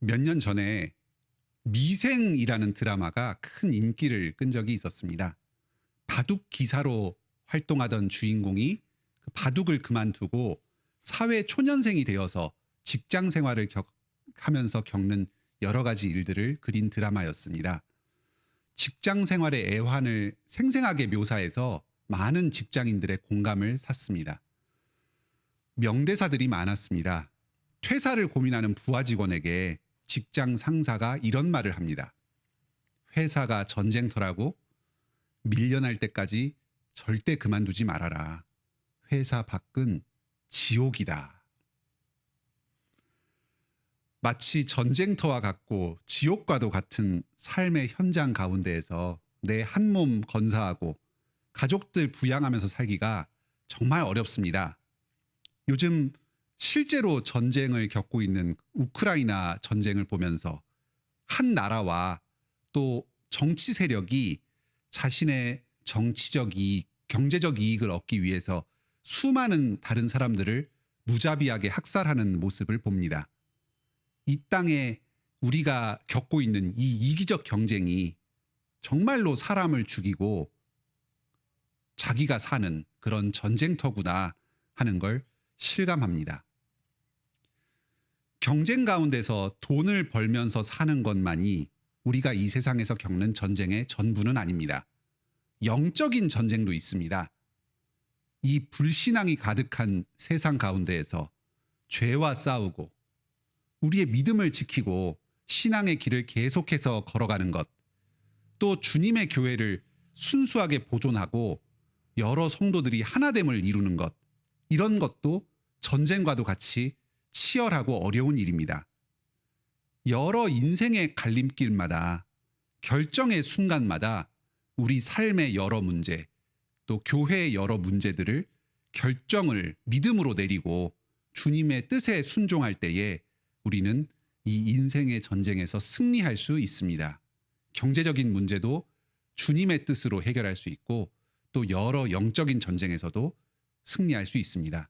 몇 년 전에 미생이라는 드라마가 큰 인기를 끈 적이 있었습니다. 바둑 기사로 활동하던 주인공이 그 바둑을 그만두고 사회 초년생이 되어서 직장 생활을 하면서 겪는 여러 가지 일들을 그린 드라마였습니다. 직장 생활의 애환을 생생하게 묘사해서 많은 직장인들의 공감을 샀습니다. 명대사들이 많았습니다. 퇴사를 고민하는 부하 직원에게 직장 상사가 이런 말을 합니다. 회사가 전쟁터라고 밀려날 때까지 절대 그만두지 말아라. 회사 밖은 지옥이다. 마치 전쟁터와 같고 지옥과도 같은 삶의 현장 가운데에서 내 한 몸 건사하고 가족들 부양하면서 살기가 정말 어렵습니다. 요즘 실제로 전쟁을 겪고 있는 우크라이나 전쟁을 보면서 한 나라와 또 정치 세력이 자신의 정치적 이익, 경제적 이익을 얻기 위해서 수많은 다른 사람들을 무자비하게 학살하는 모습을 봅니다. 이 땅에 우리가 겪고 있는 이 이기적 경쟁이 정말로 사람을 죽이고 자기가 사는 그런 전쟁터구나 하는 걸 실감합니다. 경쟁 가운데서 돈을 벌면서 사는 것만이 우리가 이 세상에서 겪는 전쟁의 전부는 아닙니다. 영적인 전쟁도 있습니다. 이 불신앙이 가득한 세상 가운데에서 죄와 싸우고 우리의 믿음을 지키고 신앙의 길을 계속해서 걸어가는 것, 또 주님의 교회를 순수하게 보존하고 여러 성도들이 하나됨을 이루는 것, 이런 것도 전쟁과도 같이 치열하고 어려운 일입니다. 여러 인생의 갈림길마다 결정의 순간마다 우리 삶의 여러 문제, 또 교회의 여러 문제들을 결정을 믿음으로 내리고 주님의 뜻에 순종할 때에 우리는 이 인생의 전쟁에서 승리할 수 있습니다. 경제적인 문제도 주님의 뜻으로 해결할 수 있고 또 여러 영적인 전쟁에서도 승리할 수 있습니다.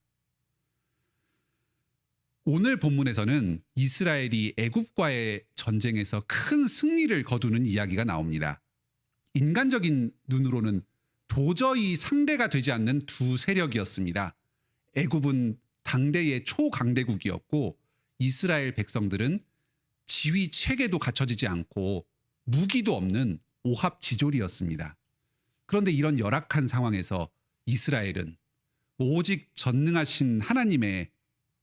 오늘 본문에서는 이스라엘이 애굽과의 전쟁에서 큰 승리를 거두는 이야기가 나옵니다. 인간적인 눈으로는 도저히 상대가 되지 않는 두 세력이었습니다. 애굽은 당대의 초강대국이었고 이스라엘 백성들은 지위 체계도 갖춰지지 않고 무기도 없는 오합지졸이었습니다. 그런데 이런 열악한 상황에서 이스라엘은 오직 전능하신 하나님의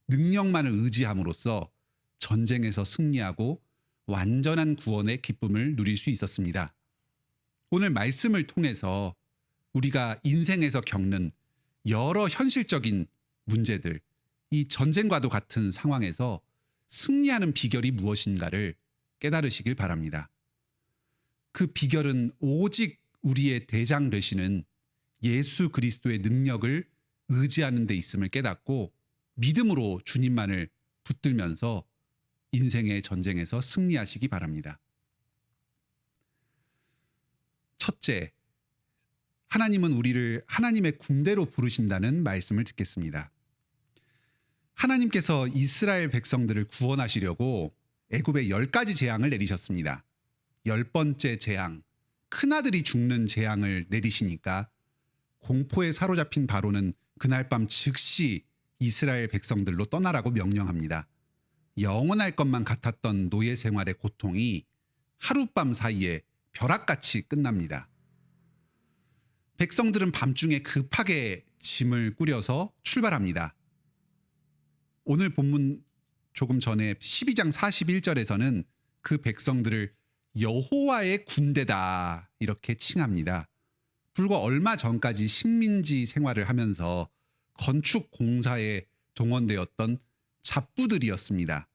능력만을 의지함으로써 전쟁에서 승리하고 완전한 구원의 기쁨을 누릴 수 있었습니다. 오늘 말씀을 통해서 우리가 인생에서 겪는 여러 현실적인 문제들, 이 전쟁과도 같은 상황에서 승리하는 비결이 무엇인가를 깨달으시길 바랍니다. 그 비결은 오직 우리의 대장 되시는 예수 그리스도의 능력을 의지하는 데 있음을 깨닫고 믿음으로 주님만을 붙들면서 인생의 전쟁에서 승리하시기 바랍니다. 첫째, 하나님은 우리를 하나님의 군대로 부르신다는 말씀을 듣겠습니다. 하나님께서 이스라엘 백성들을 구원하시려고 애굽에 10가지 재앙을 내리셨습니다. 10번째 재앙, 큰아들이 죽는 재앙을 내리시니까 공포에 사로잡힌 바로는 그날 밤 즉시 이스라엘 백성들로 떠나라고 명령합니다. 영원할 것만 같았던 노예 생활의 고통이 하룻밤 사이에 벼락같이 끝납니다. 백성들은 밤중에 급하게 짐을 꾸려서 출발합니다. 오늘 본문 조금 전에 12장 41절에서는 그 백성들을 여호와의 군대다 이렇게 칭합니다. 불과 얼마 전까지 식민지 생활을 하면서 건축 공사에 동원되었던 잡부들이었습니다.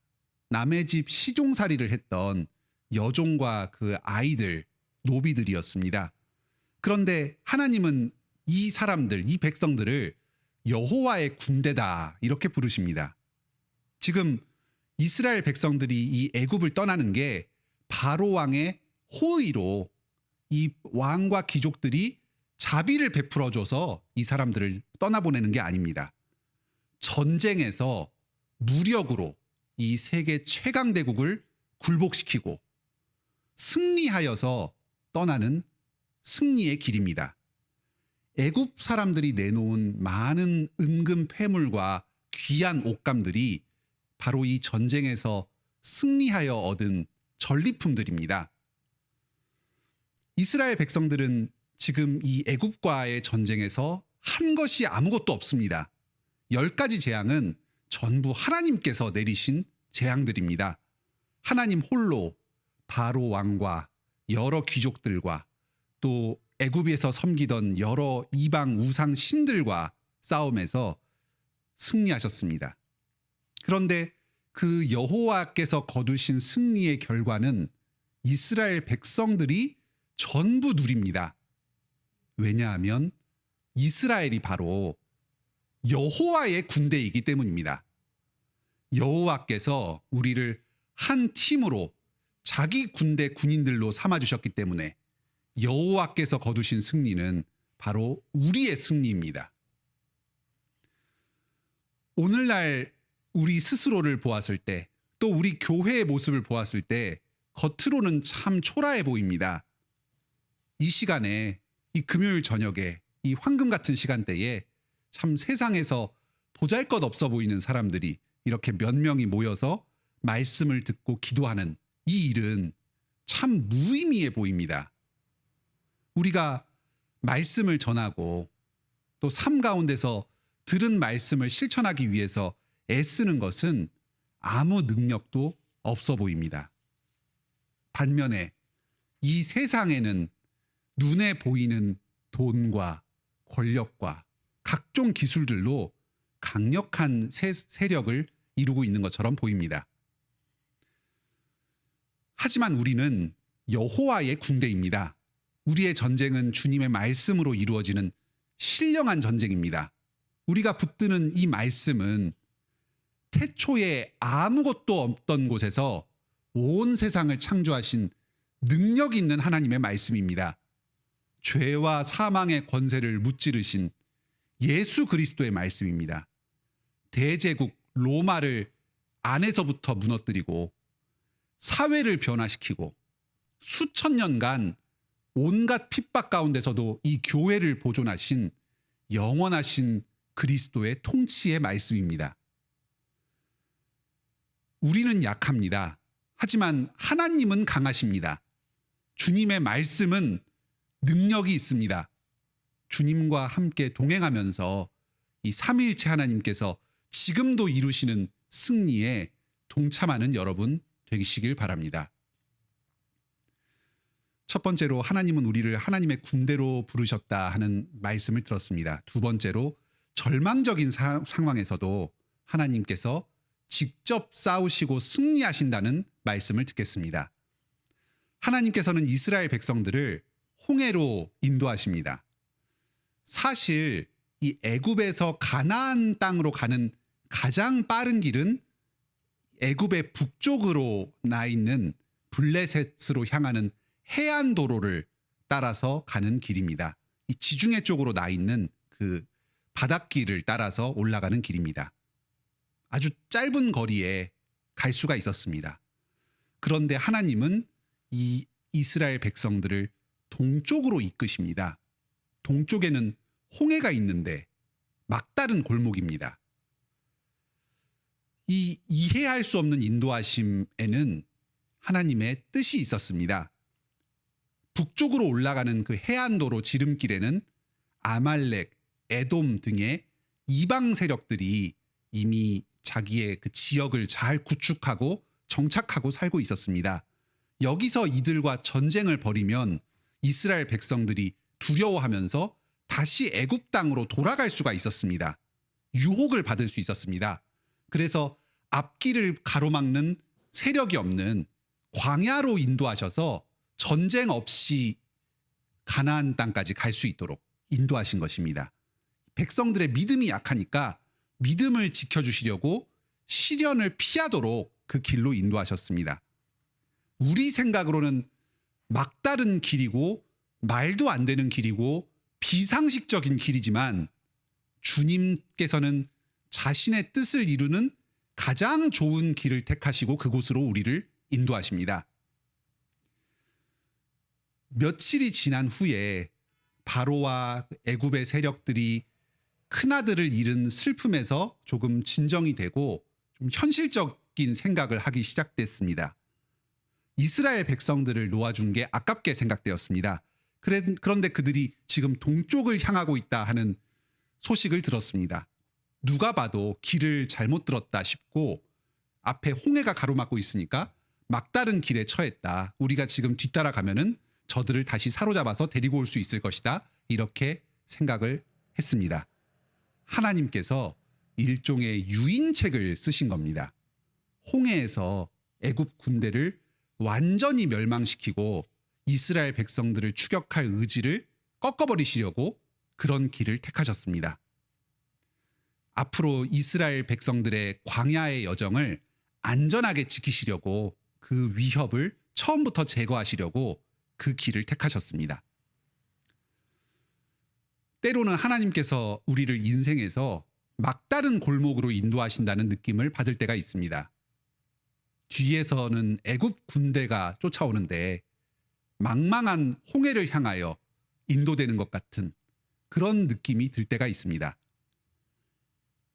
남의 집 시종살이를 했던 여종과 그 아이들, 노비들이었습니다. 그런데 하나님은 이 사람들, 이 백성들을 여호와의 군대다 이렇게 부르십니다. 지금 이스라엘 백성들이 이 애굽을 떠나는 게 바로 왕의 호의로 이 왕과 귀족들이 자비를 베풀어줘서 이 사람들을 떠나보내는 게 아닙니다. 전쟁에서 무력으로 이 세계 최강대국을 굴복시키고 승리하여서 떠나는 승리의 길입니다. 애굽 사람들이 내놓은 많은 은금 폐물과 귀한 옷감들이 바로 이 전쟁에서 승리하여 얻은 전리품들입니다. 이스라엘 백성들은 지금 이 애굽과의 전쟁에서 한 것이 아무것도 없습니다. 10가지 재앙은 전부 하나님께서 내리신 재앙들입니다. 하나님 홀로 바로 왕과 여러 귀족들과 또 애굽에서 섬기던 여러 이방 우상 신들과 싸움에서 승리하셨습니다. 그런데 그 여호와께서 거두신 승리의 결과는 이스라엘 백성들이 전부 누립니다. 왜냐하면 이스라엘이 바로 여호와의 군대이기 때문입니다. 여호와께서 우리를 한 팀으로 자기 군대 군인들로 삼아주셨기 때문에 여호와께서 거두신 승리는 바로 우리의 승리입니다. 오늘날 우리 스스로를 보았을 때, 또 우리 교회의 모습을 보았을 때 겉으로는 참 초라해 보입니다. 이 시간에, 이 금요일 저녁에, 이 황금 같은 시간대에 참 세상에서 보잘것없어 보이는 사람들이 이렇게 몇 명이 모여서 말씀을 듣고 기도하는 이 일은 참 무의미해 보입니다. 우리가 말씀을 전하고 또 삶 가운데서 들은 말씀을 실천하기 위해서 애쓰는 것은 아무 능력도 없어 보입니다. 반면에 이 세상에는 눈에 보이는 돈과 권력과 각종 기술들로 강력한 세력을 이루고 있는 것처럼 보입니다. 하지만 우리는 여호와의 군대입니다. 우리의 전쟁은 주님의 말씀으로 이루어지는 신령한 전쟁입니다. 우리가 붙드는 이 말씀은 태초에 아무것도 없던 곳에서 온 세상을 창조하신 능력 있는 하나님의 말씀입니다. 죄와 사망의 권세를 무찌르신 예수 그리스도의 말씀입니다. 대제국 로마를 안에서부터 무너뜨리고 사회를 변화시키고 수천 년간 온갖 핍박 가운데서도 이 교회를 보존하신 영원하신 그리스도의 통치의 말씀입니다. 우리는 약합니다. 하지만 하나님은 강하십니다. 주님의 말씀은 능력이 있습니다. 주님과 함께 동행하면서 이 삼위일체 하나님께서 지금도 이루시는 승리에 동참하는 여러분 되시길 바랍니다. 첫 번째로 하나님은 우리를 하나님의 군대로 부르셨다 하는 말씀을 들었습니다. 두 번째로 절망적인 상황에서도 하나님께서 직접 싸우시고 승리하신다는 말씀을 듣겠습니다. 하나님께서는 이스라엘 백성들을 홍해로 인도하십니다. 사실 이 애굽에서 가나안 땅으로 가는 가장 빠른 길은 애굽의 북쪽으로 나 있는 블레셋으로 향하는 해안도로를 따라서 가는 길입니다. 이 지중해 쪽으로 나 있는 그 바닷길을 따라서 올라가는 길입니다. 아주 짧은 거리에 갈 수가 있었습니다. 그런데 하나님은 이 이스라엘 백성들을 동쪽으로 이끄십니다. 동쪽에는 홍해가 있는데 막다른 골목입니다. 이 이해할 수 없는 인도하심에는 하나님의 뜻이 있었습니다. 북쪽으로 올라가는 그 해안도로 지름길에는 아말렉, 에돔 등의 이방 세력들이 이미 자기의 그 지역을 잘 구축하고 정착하고 살고 있었습니다. 여기서 이들과 전쟁을 벌이면 이스라엘 백성들이 두려워하면서 다시 애굽 땅으로 돌아갈 수가 있었습니다. 유혹을 받을 수 있었습니다. 그래서 앞길을 가로막는 세력이 없는 광야로 인도하셔서 전쟁 없이 가나안 땅까지 갈 수 있도록 인도하신 것입니다. 백성들의 믿음이 약하니까 믿음을 지켜주시려고 시련을 피하도록 그 길로 인도하셨습니다. 우리 생각으로는 막다른 길이고 말도 안 되는 길이고 비상식적인 길이지만 주님께서는 자신의 뜻을 이루는 가장 좋은 길을 택하시고 그곳으로 우리를 인도하십니다. 며칠이 지난 후에 바로와 애굽의 세력들이 큰아들을 잃은 슬픔에서 조금 진정이 되고 좀 현실적인 생각을 하기 시작됐습니다. 이스라엘 백성들을 놓아준 게 아깝게 생각되었습니다. 그런데 그들이 지금 동쪽을 향하고 있다 하는 소식을 들었습니다. 누가 봐도 길을 잘못 들었다 싶고 앞에 홍해가 가로막고 있으니까 막다른 길에 처했다. 우리가 지금 뒤따라가면은 저들을 다시 사로잡아서 데리고 올 수 있을 것이다. 이렇게 생각을 했습니다. 하나님께서 일종의 유인책을 쓰신 겁니다. 홍해에서 애굽 군대를 완전히 멸망시키고 이스라엘 백성들을 추격할 의지를 꺾어버리시려고 그런 길을 택하셨습니다. 앞으로 이스라엘 백성들의 광야의 여정을 안전하게 지키시려고 그 위협을 처음부터 제거하시려고 그 길을 택하셨습니다. 때로는 하나님께서 우리를 인생에서 막다른 골목으로 인도하신다는 느낌을 받을 때가 있습니다. 뒤에서는 애굽 군대가 쫓아오는데 망망한 홍해를 향하여 인도되는 것 같은 그런 느낌이 들 때가 있습니다.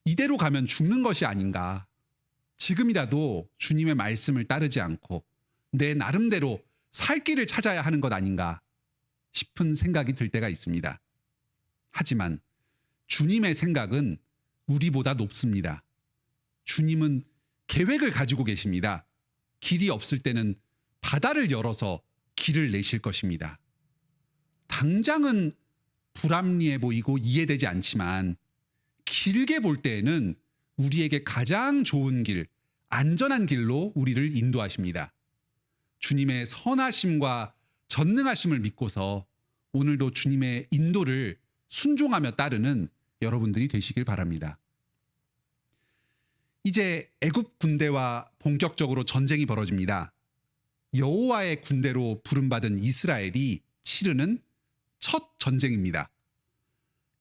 이대로 가면 죽는 것이 아닌가. 지금이라도 주님의 말씀을 따르지 않고 내 나름대로 살 길을 찾아야 하는 것 아닌가 싶은 생각이 들 때가 있습니다. 하지만 주님의 생각은 우리보다 높습니다. 주님은 계획을 가지고 계십니다. 길이 없을 때는 바다를 열어서 길을 내실 것입니다. 당장은 불합리해 보이고 이해되지 않지만 길게 볼 때에는 우리에게 가장 좋은 길, 안전한 길로 우리를 인도하십니다. 주님의 선하심과 전능하심을 믿고서 오늘도 주님의 인도를 순종하며 따르는 여러분들이 되시길 바랍니다. 이제 애굽 군대와 본격적으로 전쟁이 벌어집니다. 여호와의 군대로 부름받은 이스라엘이 치르는 첫 전쟁입니다.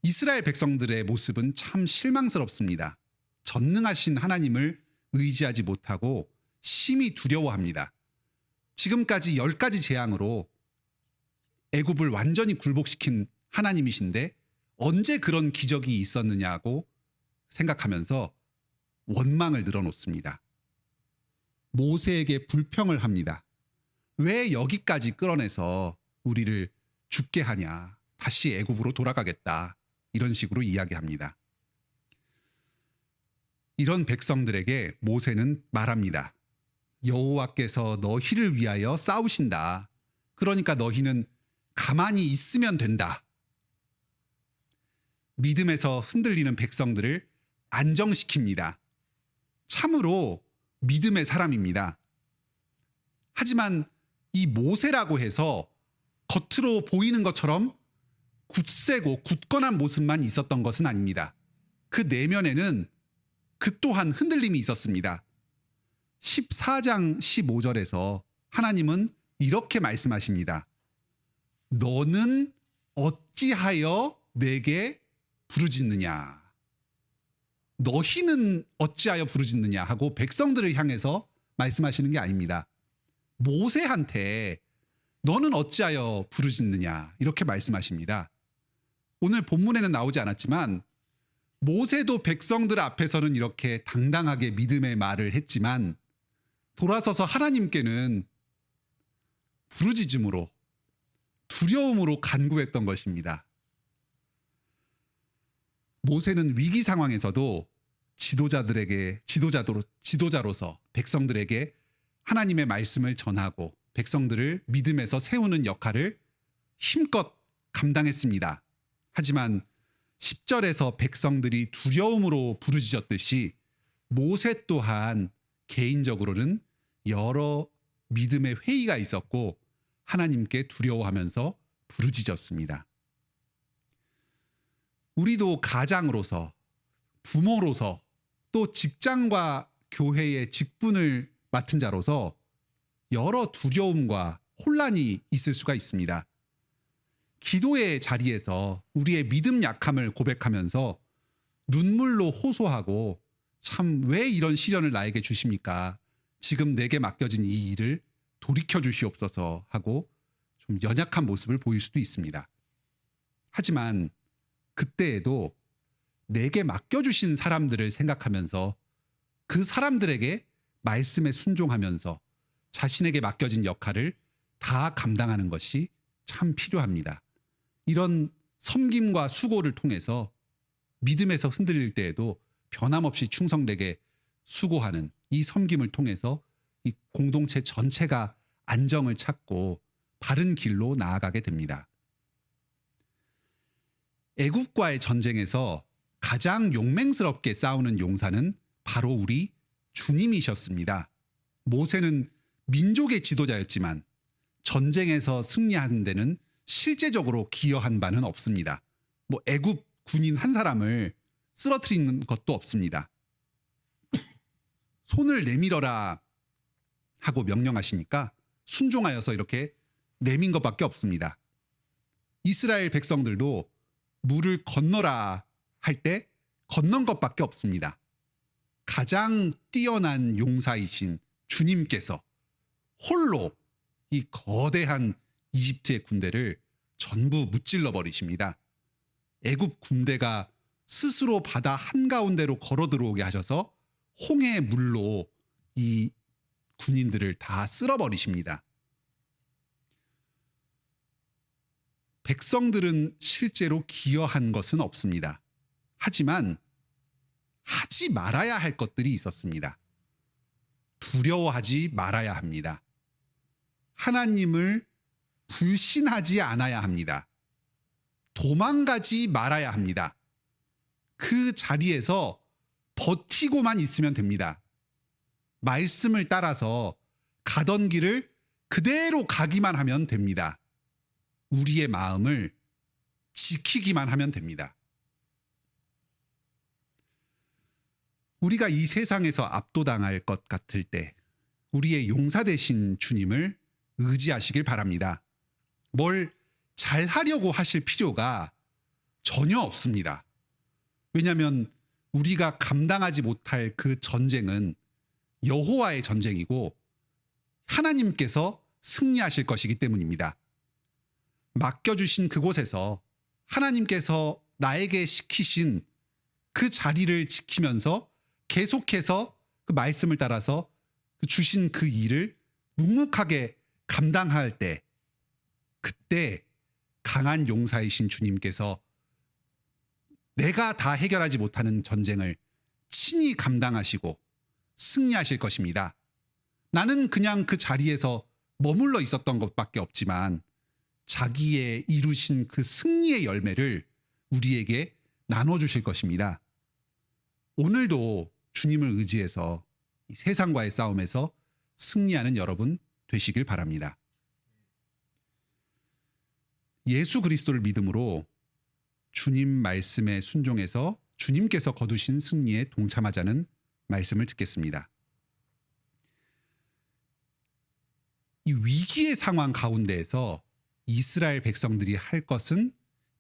이스라엘 백성들의 모습은 참 실망스럽습니다. 전능하신 하나님을 의지하지 못하고 심히 두려워합니다. 지금까지 10가지 재앙으로 애굽을 완전히 굴복시킨 하나님이신데 언제 그런 기적이 있었느냐고 생각하면서 원망을 늘어놓습니다. 모세에게 불평을 합니다. 왜 여기까지 끌어내서 우리를 죽게 하냐. 다시 애굽으로 돌아가겠다. 이런 식으로 이야기합니다. 이런 백성들에게 모세는 말합니다. 여호와께서 너희를 위하여 싸우신다. 그러니까 너희는 가만히 있으면 된다. 믿음에서 흔들리는 백성들을 안정시킵니다. 참으로 믿음의 사람입니다. 하지만 이 모세라고 해서 겉으로 보이는 것처럼 굳세고 굳건한 모습만 있었던 것은 아닙니다. 그 내면에는 그 또한 흔들림이 있었습니다. 14장 15절에서 하나님은 이렇게 말씀하십니다. 너는 어찌하여 내게 부르짖느냐. 너희는 어찌하여 부르짖느냐 하고 백성들을 향해서 말씀하시는 게 아닙니다. 모세한테 너는 어찌하여 부르짖느냐 이렇게 말씀하십니다. 오늘 본문에는 나오지 않았지만 모세도 백성들 앞에서는 이렇게 당당하게 믿음의 말을 했지만 돌아서서 하나님께는 부르짖음으로 두려움으로 간구했던 것입니다. 모세는 위기 상황에서도 지도자로서 백성들에게 하나님의 말씀을 전하고 백성들을 믿음에서 세우는 역할을 힘껏 감당했습니다. 하지만 10절에서 백성들이 두려움으로 부르짖었듯이 모세 또한 개인적으로는 여러 믿음의 회의가 있었고 하나님께 두려워하면서 부르짖었습니다. 우리도 가장으로서 부모로서 또 직장과 교회의 직분을 맡은 자로서 여러 두려움과 혼란이 있을 수가 있습니다. 기도의 자리에서 우리의 믿음 약함을 고백하면서 눈물로 호소하고 참 왜 이런 시련을 나에게 주십니까? 지금 내게 맡겨진 이 일을 돌이켜 주시옵소서 하고 좀 연약한 모습을 보일 수도 있습니다. 하지만 그때에도 내게 맡겨주신 사람들을 생각하면서 그 사람들에게 말씀에 순종하면서 자신에게 맡겨진 역할을 다 감당하는 것이 참 필요합니다. 이런 섬김과 수고를 통해서 믿음에서 흔들릴 때에도 변함없이 충성되게 수고하는 이 섬김을 통해서 이 공동체 전체가 안정을 찾고 바른 길로 나아가게 됩니다. 애굽과의 전쟁에서 가장 용맹스럽게 싸우는 용사는 바로 우리 주님이셨습니다. 모세는 민족의 지도자였지만 전쟁에서 승리하는 데는 실제적으로 기여한 바는 없습니다. 애굽 군인 한 사람을 쓰러뜨리는 것도 없습니다. 손을 내밀어라 하고 명령하시니까 순종하여서 이렇게 내민 것밖에 없습니다. 이스라엘 백성들도 물을 건너라 할 때 건넌 것밖에 없습니다. 가장 뛰어난 용사이신 주님께서 홀로 이 거대한 이집트의 군대를 전부 무찔러 버리십니다. 애굽 군대가 스스로 바다 한가운데로 걸어 들어오게 하셔서 홍해의 물로 이 군인들을 다 쓸어버리십니다. 백성들은 실제로 기여한 것은 없습니다. 하지만 하지 말아야 할 것들이 있었습니다. 두려워하지 말아야 합니다. 하나님을 불신하지 않아야 합니다. 도망가지 말아야 합니다. 그 자리에서 버티고만 있으면 됩니다. 말씀을 따라서 가던 길을 그대로 가기만 하면 됩니다. 우리의 마음을 지키기만 하면 됩니다. 우리가 이 세상에서 압도당할 것 같을 때 우리의 용사 되신 주님을 의지하시길 바랍니다. 뭘 잘하려고 하실 필요가 전혀 없습니다. 왜냐하면 우리가 감당하지 못할 그 전쟁은 여호와의 전쟁이고 하나님께서 승리하실 것이기 때문입니다. 맡겨주신 그곳에서 하나님께서 나에게 시키신 그 자리를 지키면서 계속해서 그 말씀을 따라서 주신 그 일을 묵묵하게 감당할 때, 그때 강한 용사이신 주님께서 내가 다 해결하지 못하는 전쟁을 친히 감당하시고 승리하실 것입니다. 나는 그냥 그 자리에서 머물러 있었던 것밖에 없지만 자기의 이루신 그 승리의 열매를 우리에게 나눠주실 것입니다. 오늘도 주님을 의지해서 이 세상과의 싸움에서 승리하는 여러분 되시길 바랍니다. 예수 그리스도를 믿음으로 주님 말씀에 순종해서 주님께서 거두신 승리에 동참하자는 말씀을 듣겠습니다. 이 위기의 상황 가운데에서 이스라엘 백성들이 할 것은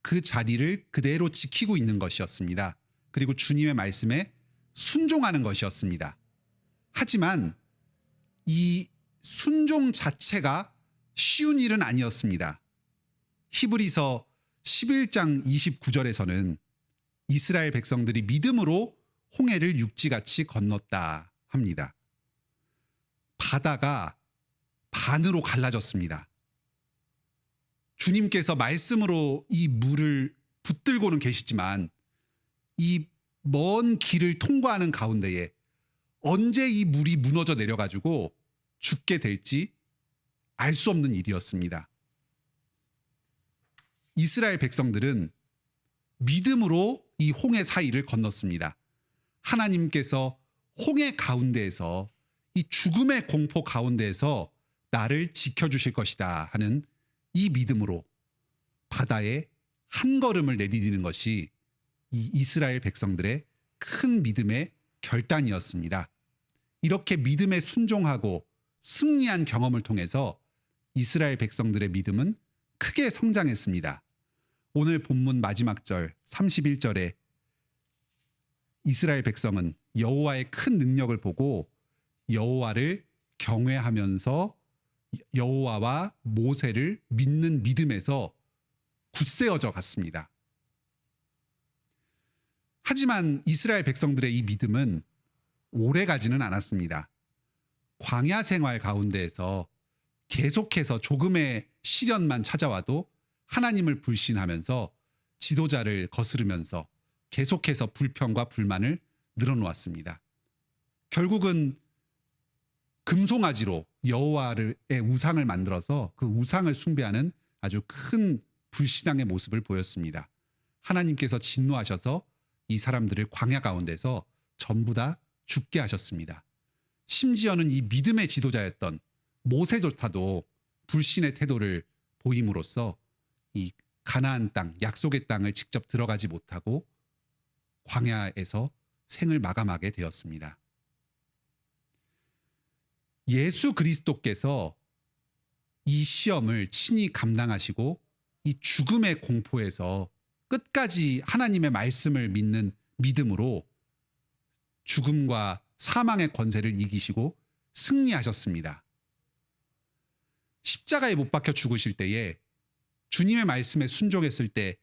그 자리를 그대로 지키고 있는 것이었습니다. 그리고 주님의 말씀에 순종하는 것이었습니다. 하지만 이 순종 자체가 쉬운 일은 아니었습니다. 히브리서 11장 29절에서는 이스라엘 백성들이 믿음으로 홍해를 육지같이 건넜다 합니다. 바다가 반으로 갈라졌습니다. 주님께서 말씀으로 이 물을 붙들고는 계시지만 이 먼 길을 통과하는 가운데에 언제 이 물이 무너져 내려가지고 죽게 될지 알 수 없는 일이었습니다. 이스라엘 백성들은 믿음으로 이 홍해 사이를 건넜습니다. 하나님께서 홍해 가운데에서 이 죽음의 공포 가운데에서 나를 지켜주실 것이다 하는 이 믿음으로 바다에 한 걸음을 내디디는 것이 이 이스라엘 백성들의 큰 믿음의 결단이었습니다. 이렇게 믿음에 순종하고 승리한 경험을 통해서 이스라엘 백성들의 믿음은 크게 성장했습니다. 오늘 본문 마지막 절 31절에 이스라엘 백성은 여호와의 큰 능력을 보고 여호와를 경외하면서 여호와와 모세를 믿는 믿음에서 굳세어져 갔습니다. 하지만 이스라엘 백성들의 이 믿음은 오래 가지는 않았습니다. 광야 생활 가운데에서 계속해서 조금의 시련만 찾아와도 하나님을 불신하면서 지도자를 거스르면서 계속해서 불평과 불만을 늘어놓았습니다. 결국은 금송아지로 여호와의 우상을 만들어서 그 우상을 숭배하는 아주 큰 불신앙의 모습을 보였습니다. 하나님께서 진노하셔서 이 사람들을 광야 가운데서 전부 다 죽게 하셨습니다. 심지어는 이 믿음의 지도자였던 모세조차도 불신의 태도를 보임으로써 이 가나안 땅, 약속의 땅을 직접 들어가지 못하고 광야에서 생을 마감하게 되었습니다. 예수 그리스도께서 이 시험을 친히 감당하시고 이 죽음의 공포에서 끝까지 하나님의 말씀을 믿는 믿음으로 죽음과 사망의 권세를 이기시고 승리하셨습니다. 십자가에 못 박혀 죽으실 때에 주님의 말씀에 순종했을 때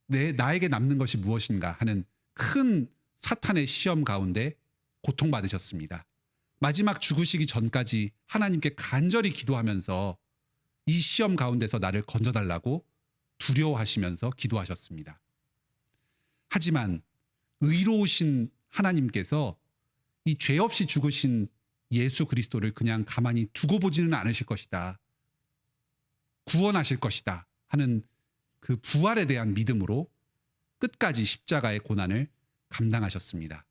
나에게 남는 것이 무엇인가 하는 큰 사탄의 시험 가운데 고통받으셨습니다. 마지막 죽으시기 전까지 하나님께 간절히 기도하면서 이 시험 가운데서 나를 건져달라고 두려워하시면서 기도하셨습니다. 하지만 의로우신 하나님께서 이 죄 없이 죽으신 예수 그리스도를 그냥 가만히 두고 보지는 않으실 것이다. 구원하실 것이다 하는 그 부활에 대한 믿음으로 끝까지 십자가의 고난을 감당하셨습니다.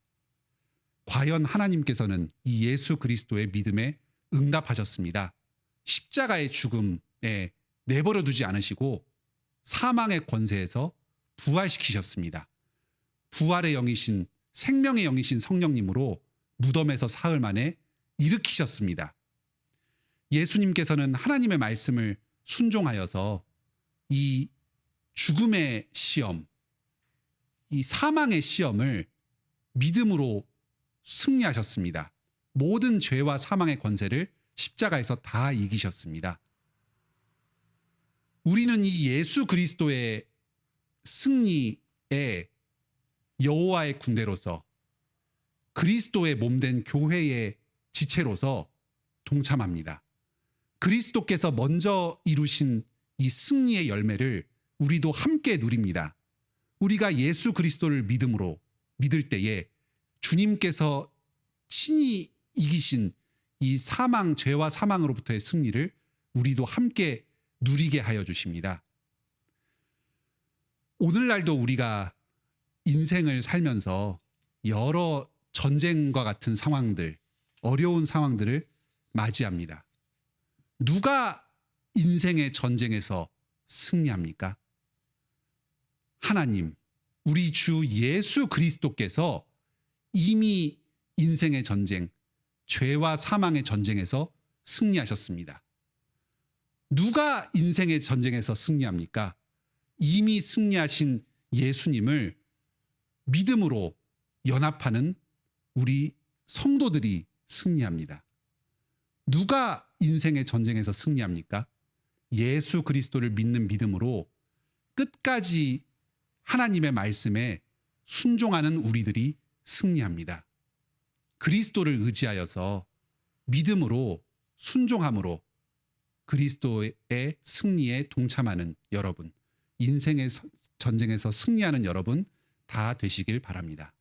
과연 하나님께서는 이 예수 그리스도의 믿음에 응답하셨습니다. 십자가의 죽음에 내버려 두지 않으시고 사망의 권세에서 부활시키셨습니다. 부활의 영이신 생명의 영이신 성령님으로 무덤에서 사흘 만에 일으키셨습니다. 예수님께서는 하나님의 말씀을 순종하여서 이 죽음의 시험, 이 사망의 시험을 믿음으로 승리하셨습니다. 모든 죄와 사망의 권세를 십자가에서 다 이기셨습니다. 우리는 이 예수 그리스도의 승리에 여호와의 군대로서 그리스도의 몸된 교회의 지체로서 동참합니다. 그리스도께서 먼저 이루신 이 승리의 열매를 우리도 함께 누립니다. 우리가 예수 그리스도를 믿을 때에 주님께서 친히 이기신 이 사망, 죄와 사망으로부터의 승리를 우리도 함께 누리게 하여 주십니다. 오늘날도 우리가 인생을 살면서 여러 전쟁과 같은 상황들, 어려운 상황들을 맞이합니다. 누가 인생의 전쟁에서 승리합니까? 하나님, 우리 주 예수 그리스도께서 이미 인생의 전쟁, 죄와 사망의 전쟁에서 승리하셨습니다. 누가 인생의 전쟁에서 승리합니까? 이미 승리하신 예수님을 믿음으로 연합하는 우리 성도들이 승리합니다. 누가 인생의 전쟁에서 승리합니까? 예수 그리스도를 믿는 믿음으로 끝까지 하나님의 말씀에 순종하는 우리들이 승리합니다. 그리스도를 의지하여서 믿음으로 순종함으로 그리스도의 승리에 동참하는 여러분, 인생의 전쟁에서 승리하는 여러분 다 되시길 바랍니다.